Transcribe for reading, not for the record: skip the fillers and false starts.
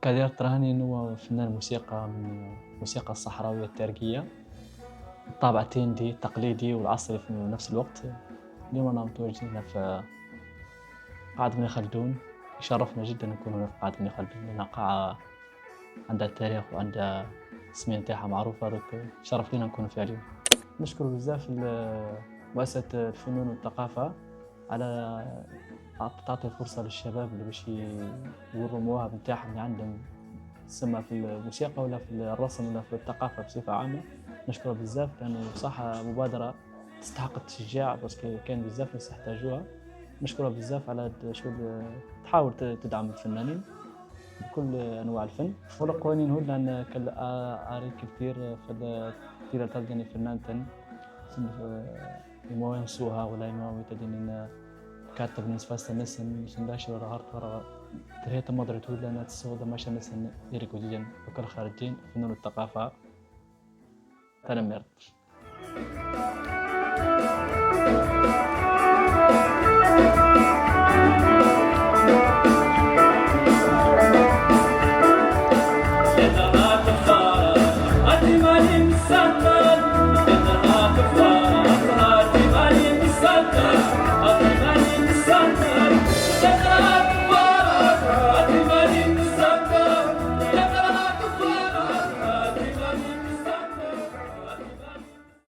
كادر ترهاني هو فنان موسيقى من الموسيقى الصحراوية التركية، الطابعتين دي التقليدي والعصري في نفس الوقت. اليوم أنا متواجد هنا في قاعة ابن خلدون. يشرفنا جدًا نكون هنا في قاعة ابن خلدون، لأنها قاعة عندها تاريخ وعندها التسمية نتاعها معروفة، شرف لينا نكونوا فيها اليوم. نشكر بزاف مؤسسة الفنون والثقافة على تعطي فرصة للشباب اللي باش يوروا المواهب نتاعهم اللي عندهم، سما في الموسيقى ولا في الرسم ولا في الثقافة بصفة عامة. نشكرها بزاف لأنه صح مبادرة تستحق التشجيع، باسكو كاين بزاف ناس يحتاجوها. نشكرها بزاف على هاد الشغل، تحاول تدعم الفنانين بكل أنواع الفن. والقوانين هو لأن أريك كثير كثير تلقاني فنانة يموين سوها ولا يموين تدين كاتب من سفاس النسن سنداش ولا هارت ورا تريت مدري تقول لنا تسوق ما شان نسن يريكو جيجن وكل خارجين فنون الثقافة تنمر.